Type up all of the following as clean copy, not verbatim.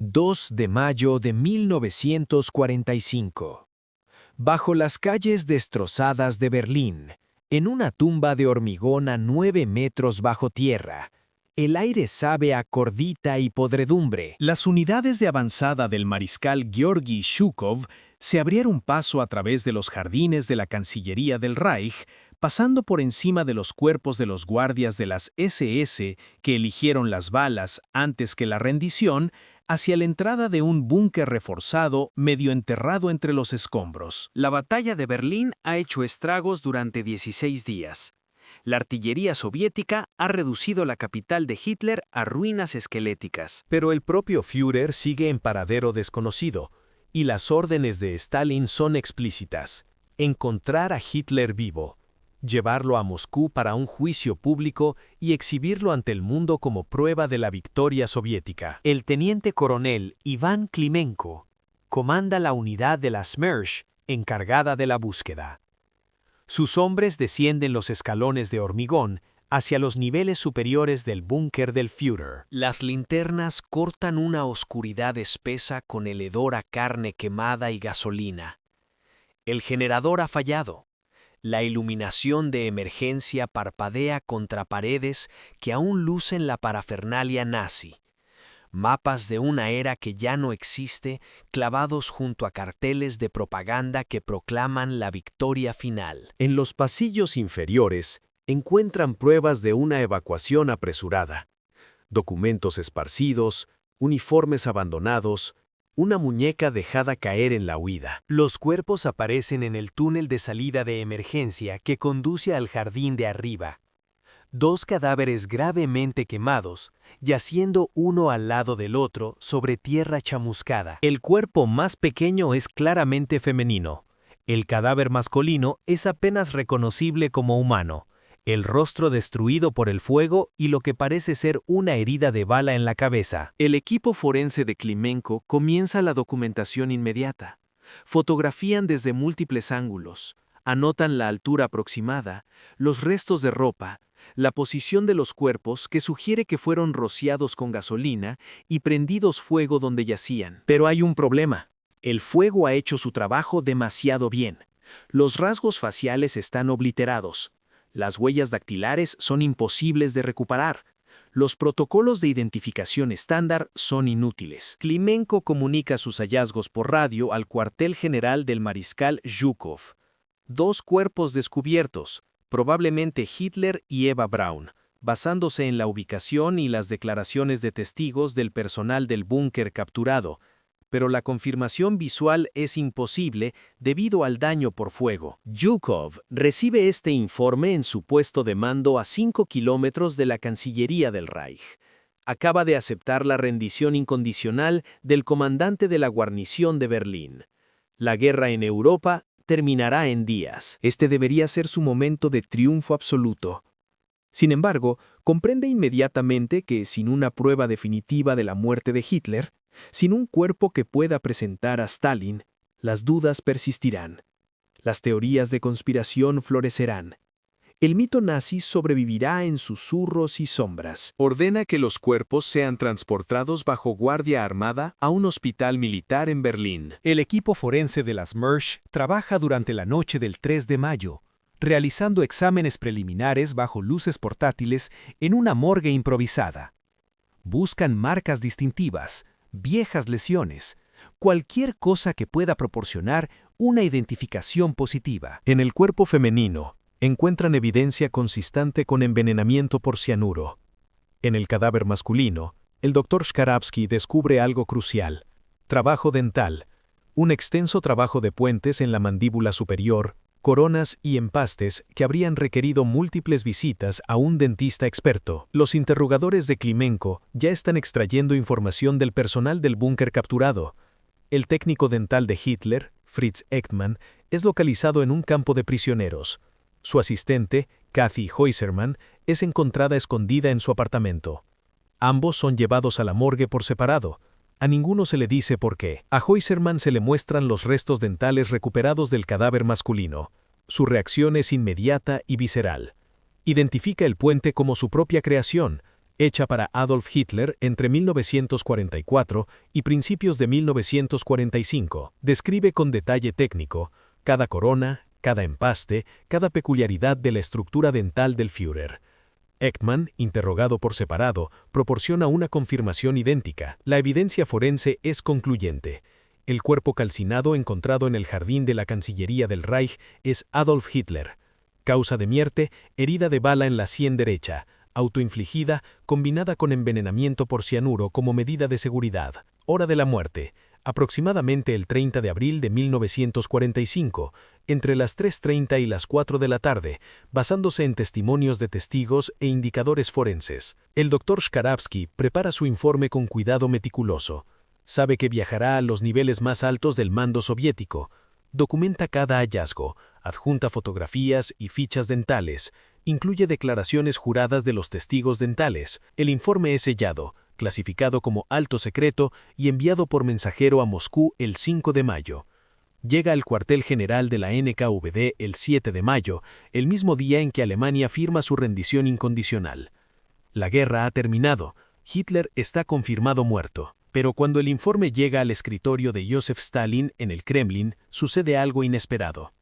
2 de mayo de 1945. Bajo las calles destrozadas de Berlín, en una tumba de hormigón a 9 metros bajo tierra, el aire sabe a cordita y podredumbre. Las unidades de avanzada del mariscal Georgi Zhukov se abrieron paso a través de los jardines de la Cancillería del Reich, pasando por encima de los cuerpos de los guardias de las SS que eligieron las balas antes que la rendición, hacia la entrada de un búnker reforzado medio enterrado entre los escombros. La batalla de Berlín ha hecho estragos durante 16 días. La artillería soviética ha reducido la capital de Hitler a ruinas esqueléticas. Pero el propio Führer sigue en paradero desconocido, y las órdenes de Stalin son explícitas: encontrar a Hitler vivo, llevarlo a Moscú para un juicio público y exhibirlo ante el mundo como prueba de la victoria soviética. El teniente coronel Iván Klimenko comanda la unidad de la Smersh encargada de la búsqueda. Sus hombres descienden los escalones de hormigón hacia los niveles superiores del búnker del Führer. Las linternas cortan una oscuridad espesa con el hedor a carne quemada y gasolina. El generador ha fallado. La iluminación de emergencia parpadea contra paredes que aún lucen la parafernalia nazi. Mapas de una era que ya no existe, clavados junto a carteles de propaganda que proclaman la victoria final. En los pasillos inferiores encuentran pruebas de una evacuación apresurada: documentos esparcidos, uniformes abandonados, una muñeca dejada caer en la huida. Los cuerpos aparecen en el túnel de salida de emergencia que conduce al jardín de arriba. 2 cadáveres gravemente quemados, yaciendo uno al lado del otro sobre tierra chamuscada. El cuerpo más pequeño es claramente femenino. El cadáver masculino es apenas reconocible como humano. El rostro destruido por el fuego y lo que parece ser una herida de bala en la cabeza. El equipo forense de Klimenko comienza la documentación inmediata. Fotografían desde múltiples ángulos, anotan la altura aproximada, los restos de ropa, la posición de los cuerpos que sugiere que fueron rociados con gasolina y prendidos fuego donde yacían. Pero hay un problema: el fuego ha hecho su trabajo demasiado bien. Los rasgos faciales están obliterados. Las huellas dactilares son imposibles de recuperar. Los protocolos de identificación estándar son inútiles. Klimenko comunica sus hallazgos por radio al cuartel general del mariscal Zhukov. 2 cuerpos descubiertos, probablemente Hitler y Eva Braun, basándose en la ubicación y las declaraciones de testigos del personal del búnker capturado, pero la confirmación visual es imposible debido al daño por fuego. Zhukov recibe este informe en su puesto de mando a 5 kilómetros de la Cancillería del Reich. Acaba de aceptar la rendición incondicional del comandante de la guarnición de Berlín. La guerra en Europa terminará en días. Este debería ser su momento de triunfo absoluto. Sin embargo, comprende inmediatamente que sin una prueba definitiva de la muerte de Hitler, sin un cuerpo que pueda presentar a Stalin, las dudas persistirán. Las teorías de conspiración florecerán. El mito nazi sobrevivirá en susurros y sombras. Ordena que los cuerpos sean transportados bajo guardia armada a un hospital militar en Berlín. El equipo forense de la Smersh trabaja durante la noche del 3 de mayo, realizando exámenes preliminares bajo luces portátiles en una morgue improvisada. Buscan marcas distintivas, viejas lesiones, cualquier cosa que pueda proporcionar una identificación positiva. En el cuerpo femenino encuentran evidencia consistente con envenenamiento por cianuro. En el cadáver masculino, el Dr. Shkarabsky descubre algo crucial: trabajo dental, un extenso trabajo de puentes en la mandíbula superior, coronas y empastes que habrían requerido múltiples visitas a un dentista experto. Los interrogadores de Klimenko ya están extrayendo información del personal del búnker capturado. El técnico dental de Hitler, Fritz Eckmann, es localizado en un campo de prisioneros. Su asistente, Kathy Heusermann, es encontrada escondida en su apartamento. Ambos son llevados a la morgue por separado. A ninguno se le dice por qué. A Heusermann se le muestran los restos dentales recuperados del cadáver masculino. Su reacción es inmediata y visceral. Identifica el puente como su propia creación, hecha para Adolf Hitler entre 1944 y principios de 1945. Describe con detalle técnico cada corona, cada empaste, cada peculiaridad de la estructura dental del Führer. Ekman, interrogado por separado, proporciona una confirmación idéntica. La evidencia forense es concluyente. El cuerpo calcinado encontrado en el jardín de la Cancillería del Reich es Adolf Hitler. Causa de muerte, herida de bala en la sien derecha, autoinfligida, combinada con envenenamiento por cianuro como medida de seguridad. Hora de la muerte, aproximadamente el 30 de abril de 1945, entre las 3:30 y las 4 de la tarde, basándose en testimonios de testigos e indicadores forenses. El Dr. Shkarabsky prepara su informe con cuidado meticuloso. Sabe que viajará a los niveles más altos del mando soviético. Documenta cada hallazgo, adjunta fotografías y fichas dentales, incluye declaraciones juradas de los testigos dentales. El informe es sellado, clasificado como alto secreto y enviado por mensajero a Moscú el 5 de mayo. Llega al cuartel general de la NKVD el 7 de mayo, el mismo día en que Alemania firma su rendición incondicional. La guerra ha terminado. Hitler está confirmado muerto. Pero cuando el informe llega al escritorio de Joseph Stalin en el Kremlin, sucede algo inesperado.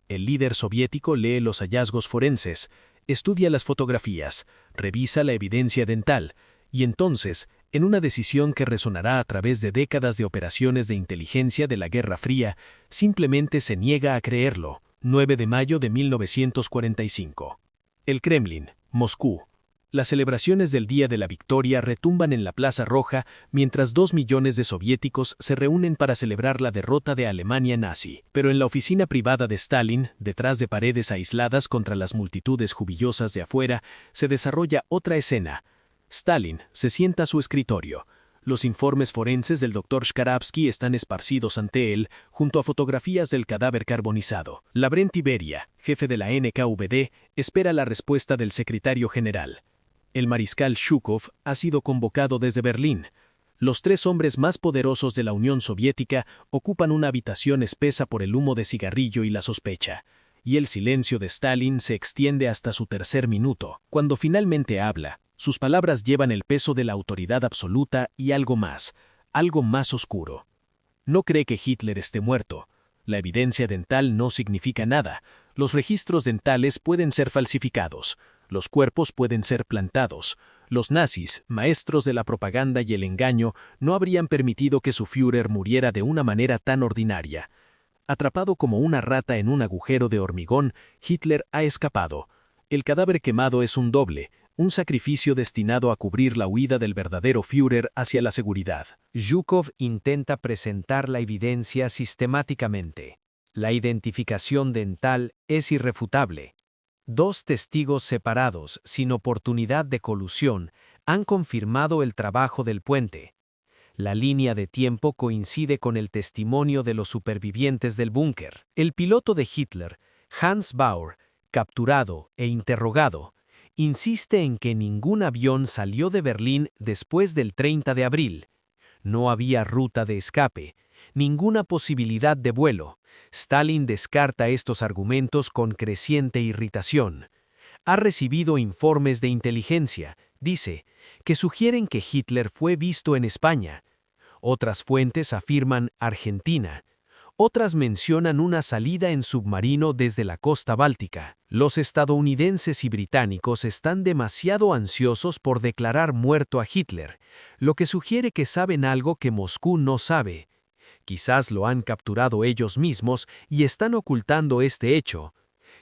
El líder soviético lee los hallazgos forenses, estudia las fotografías, revisa la evidencia dental, y entonces, en una decisión que resonará a través de décadas de operaciones de inteligencia de la Guerra Fría, simplemente se niega a creerlo. 9 de mayo de 1945. El Kremlin, Moscú. Las celebraciones del Día de la Victoria retumban en la Plaza Roja mientras 2 millones de soviéticos se reúnen para celebrar la derrota de Alemania nazi. Pero en la oficina privada de Stalin, detrás de paredes aisladas contra las multitudes jubilosas de afuera, se desarrolla otra escena. Stalin se sienta a su escritorio. Los informes forenses del Dr. Shkarabsky están esparcidos ante él, junto a fotografías del cadáver carbonizado. Lavrent Beria, jefe de la NKVD, espera la respuesta del secretario general. El mariscal Zhukov ha sido convocado desde Berlín. Los 3 hombres más poderosos de la Unión Soviética ocupan una habitación espesa por el humo de cigarrillo y la sospecha. Y el silencio de Stalin se extiende hasta su tercer minuto. Cuando finalmente habla, sus palabras llevan el peso de la autoridad absoluta y algo más oscuro. No cree que Hitler esté muerto. La evidencia dental no significa nada. Los registros dentales pueden ser falsificados. Los cuerpos pueden ser plantados. Los nazis, maestros de la propaganda y el engaño, no habrían permitido que su Führer muriera de una manera tan ordinaria. Atrapado como una rata en un agujero de hormigón, Hitler ha escapado. El cadáver quemado es un doble, un sacrificio destinado a cubrir la huida del verdadero Führer hacia la seguridad. Zhukov intenta presentar la evidencia sistemáticamente. La identificación dental es irrefutable. 2 testigos separados, sin oportunidad de colusión, han confirmado el trabajo del puente. La línea de tiempo coincide con el testimonio de los supervivientes del búnker. El piloto de Hitler, Hans Baur, capturado e interrogado, insiste en que ningún avión salió de Berlín después del 30 de abril. No había ruta de escape, ninguna posibilidad de vuelo. Stalin descarta estos argumentos con creciente irritación. Ha recibido informes de inteligencia, dice, que sugieren que Hitler fue visto en España. Otras fuentes afirman Argentina. Otras mencionan una salida en submarino desde la costa báltica. Los estadounidenses y británicos están demasiado ansiosos por declarar muerto a Hitler, lo que sugiere que saben algo que Moscú no sabe. Quizás lo han capturado ellos mismos y están ocultando este hecho.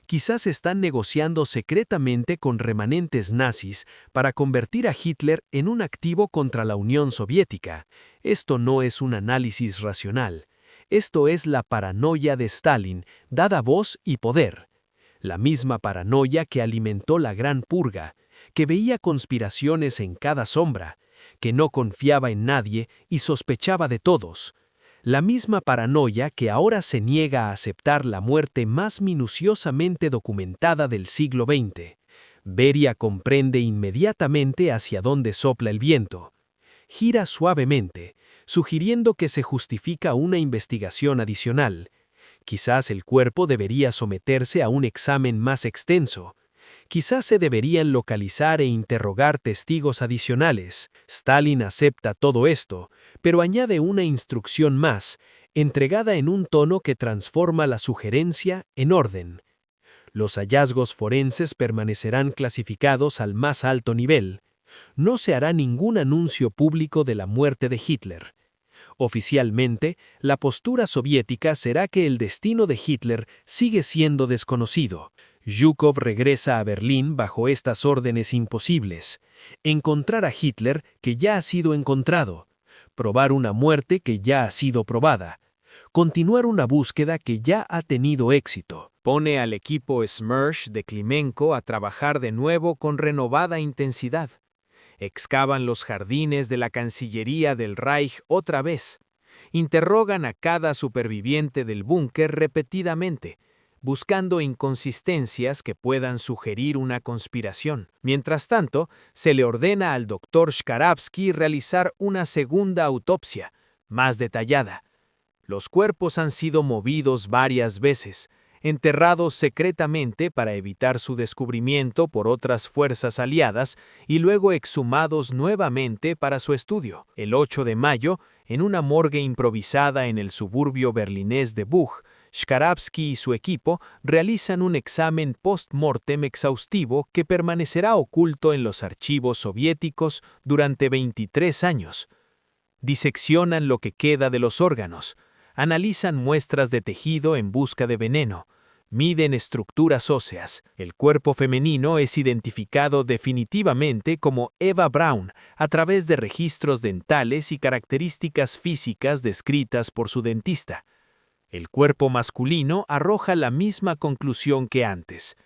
Quizás están negociando secretamente con remanentes nazis para convertir a Hitler en un activo contra la Unión Soviética. Esto no es un análisis racional. Esto es la paranoia de Stalin, dada voz y poder. La misma paranoia que alimentó la Gran Purga, que veía conspiraciones en cada sombra, que no confiaba en nadie y sospechaba de todos. La misma paranoia que ahora se niega a aceptar la muerte más minuciosamente documentada del siglo XX. Beria comprende inmediatamente hacia dónde sopla el viento. Gira suavemente, sugiriendo que se justifica una investigación adicional. Quizás el cuerpo debería someterse a un examen más extenso. Quizás se deberían localizar e interrogar testigos adicionales. Stalin acepta todo esto, pero añade una instrucción más, entregada en un tono que transforma la sugerencia en orden. Los hallazgos forenses permanecerán clasificados al más alto nivel. No se hará ningún anuncio público de la muerte de Hitler. Oficialmente, la postura soviética será que el destino de Hitler sigue siendo desconocido. Zhukov regresa a Berlín bajo estas órdenes imposibles. Encontrar a Hitler que ya ha sido encontrado. Probar una muerte que ya ha sido probada. Continuar una búsqueda que ya ha tenido éxito. Pone al equipo Smersh de Klimenko a trabajar de nuevo con renovada intensidad. Excavan los jardines de la Cancillería del Reich otra vez. Interrogan a cada superviviente del búnker repetidamente, buscando inconsistencias que puedan sugerir una conspiración. Mientras tanto, se le ordena al Dr. Shkaravsky realizar una segunda autopsia, más detallada. Los cuerpos han sido movidos varias veces, enterrados secretamente para evitar su descubrimiento por otras fuerzas aliadas y luego exhumados nuevamente para su estudio. El 8 de mayo, en una morgue improvisada en el suburbio berlinés de Buch, Shkaravsky y su equipo realizan un examen post-mortem exhaustivo que permanecerá oculto en los archivos soviéticos durante 23 años. Diseccionan lo que queda de los órganos, analizan muestras de tejido en busca de veneno, miden estructuras óseas. El cuerpo femenino es identificado definitivamente como Eva Braun a través de registros dentales y características físicas descritas por su dentista. El cuerpo masculino arroja la misma conclusión que antes.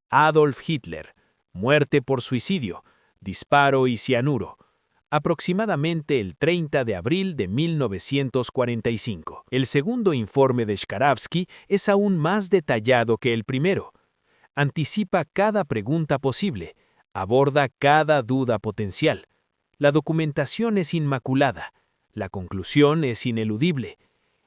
Adolf Hitler, muerte por suicidio, disparo y cianuro. Aproximadamente el 30 de abril de 1945. El segundo informe de Shkaravsky es aún más detallado que el primero. Anticipa cada pregunta posible, aborda cada duda potencial. La documentación es inmaculada, la conclusión es ineludible.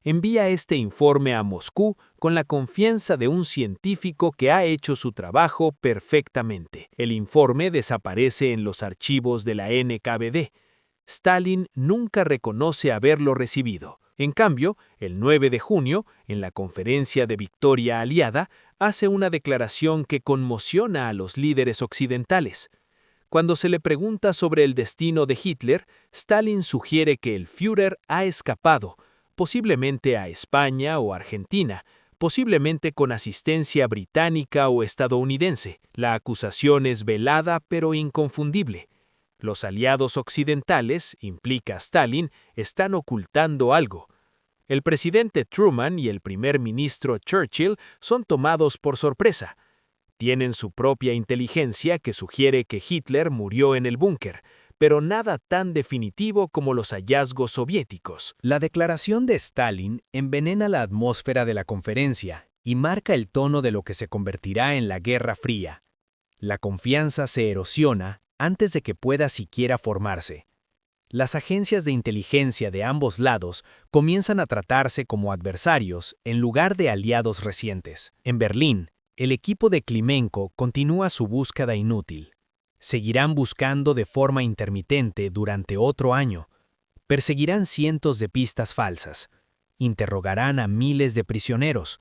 Envía este informe a Moscú con la confianza de un científico que ha hecho su trabajo perfectamente. El informe desaparece en los archivos de la NKVD. Stalin nunca reconoce haberlo recibido. En cambio, el 9 de junio, en la conferencia de Victoria Aliada, hace una declaración que conmociona a los líderes occidentales. Cuando se le pregunta sobre el destino de Hitler, Stalin sugiere que el Führer ha escapado, posiblemente a España o Argentina, posiblemente con asistencia británica o estadounidense. La acusación es velada pero inconfundible. Los aliados occidentales, implica Stalin, están ocultando algo. El presidente Truman y el primer ministro Churchill son tomados por sorpresa. Tienen su propia inteligencia que sugiere que Hitler murió en el búnker, pero nada tan definitivo como los hallazgos soviéticos. La declaración de Stalin envenena la atmósfera de la conferencia y marca el tono de lo que se convertirá en la Guerra Fría. La confianza se erosiona antes de que pueda siquiera formarse. Las agencias de inteligencia de ambos lados comienzan a tratarse como adversarios en lugar de aliados recientes. En Berlín, el equipo de Klimenko continúa su búsqueda inútil. Seguirán buscando de forma intermitente durante otro año. Perseguirán cientos de pistas falsas. Interrogarán a miles de prisioneros.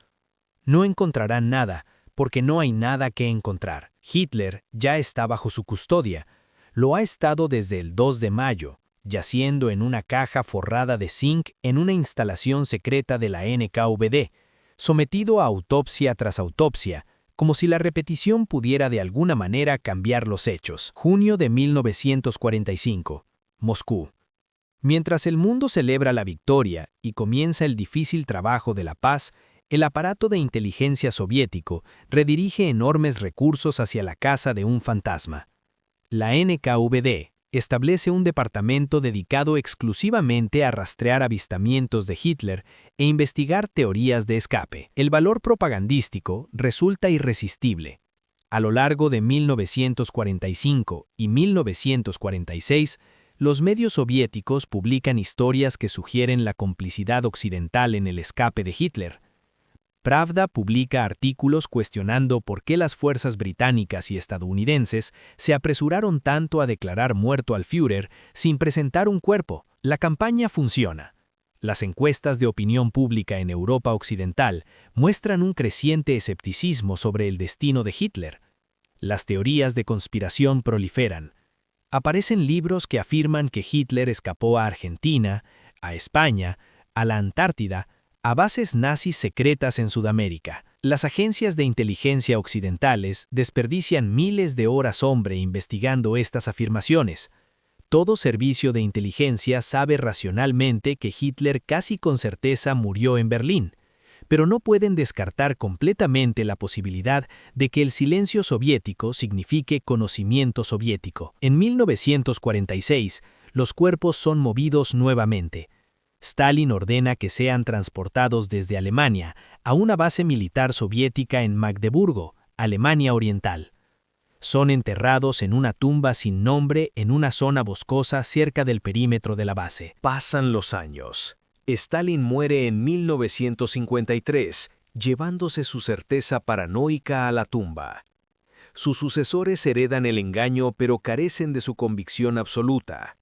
No encontrarán nada, porque no hay nada que encontrar. Hitler ya está bajo su custodia. Lo ha estado desde el 2 de mayo, yaciendo en una caja forrada de zinc en una instalación secreta de la NKVD, sometido a autopsia tras autopsia, como si la repetición pudiera de alguna manera cambiar los hechos. Junio de 1945. Moscú. Mientras el mundo celebra la victoria y comienza el difícil trabajo de la paz, el aparato de inteligencia soviético redirige enormes recursos hacia la casa de un fantasma. La NKVD establece un departamento dedicado exclusivamente a rastrear avistamientos de Hitler e investigar teorías de escape. El valor propagandístico resulta irresistible. A lo largo de 1945 y 1946, los medios soviéticos publican historias que sugieren la complicidad occidental en el escape de Hitler. Pravda publica artículos cuestionando por qué las fuerzas británicas y estadounidenses se apresuraron tanto a declarar muerto al Führer sin presentar un cuerpo. La campaña funciona. Las encuestas de opinión pública en Europa Occidental muestran un creciente escepticismo sobre el destino de Hitler. Las teorías de conspiración proliferan. Aparecen libros que afirman que Hitler escapó a Argentina, a España, a la Antártida, a bases nazis secretas en Sudamérica. Las agencias de inteligencia occidentales desperdician miles de horas hombre investigando estas afirmaciones. Todo servicio de inteligencia sabe racionalmente que Hitler casi con certeza murió en Berlín, pero no pueden descartar completamente la posibilidad de que el silencio soviético signifique conocimiento soviético. En 1946, los cuerpos son movidos nuevamente. Stalin ordena que sean transportados desde Alemania a una base militar soviética en Magdeburgo, Alemania Oriental. Son enterrados en una tumba sin nombre en una zona boscosa cerca del perímetro de la base. Pasan los años. Stalin muere en 1953, llevándose su certeza paranoica a la tumba. Sus sucesores heredan el engaño pero carecen de su convicción absoluta.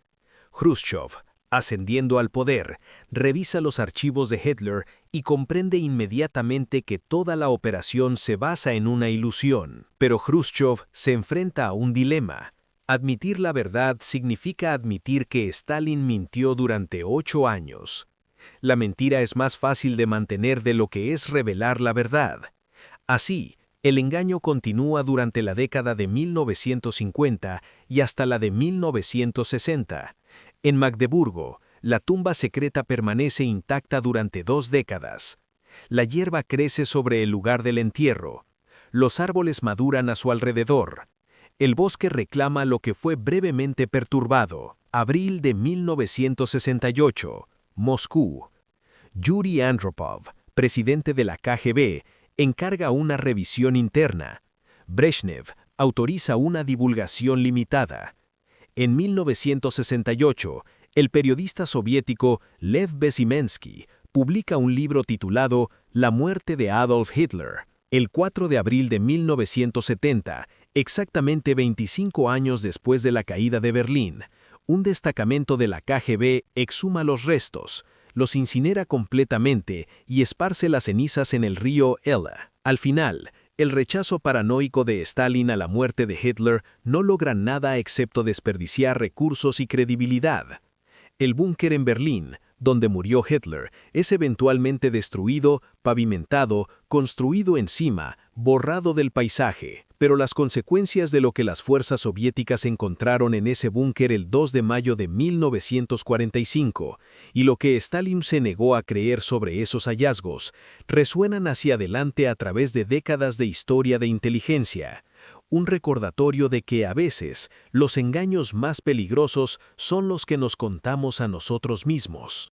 Khrushchev, ascendiendo al poder, revisa los archivos de Hitler y comprende inmediatamente que toda la operación se basa en una ilusión. Pero Khrushchev se enfrenta a un dilema. Admitir la verdad significa admitir que Stalin mintió durante 8 años. La mentira es más fácil de mantener de lo que es revelar la verdad. Así, el engaño continúa durante la década de 1950 y hasta la de 1960. En Magdeburgo, la tumba secreta permanece intacta durante 2 décadas. La hierba crece sobre el lugar del entierro. Los árboles maduran a su alrededor. El bosque reclama lo que fue brevemente perturbado. Abril de 1968, Moscú. Yuri Andropov, presidente de la KGB, encarga una revisión interna. Brezhnev autoriza una divulgación limitada. En 1968, el periodista soviético Lev Bezimensky publica un libro titulado La muerte de Adolf Hitler. El 4 de abril de 1970, exactamente 25 años después de la caída de Berlín, un destacamento de la KGB exhuma los restos, los incinera completamente y esparce las cenizas en el río Ela. Al final, el rechazo paranoico de Stalin a la muerte de Hitler no logra nada excepto desperdiciar recursos y credibilidad. El búnker en Berlín, donde murió Hitler, es eventualmente destruido, pavimentado, construido encima, borrado del paisaje. Pero las consecuencias de lo que las fuerzas soviéticas encontraron en ese búnker el 2 de mayo de 1945 y lo que Stalin se negó a creer sobre esos hallazgos, resuenan hacia adelante a través de décadas de historia de inteligencia. Un recordatorio de que a veces los engaños más peligrosos son los que nos contamos a nosotros mismos.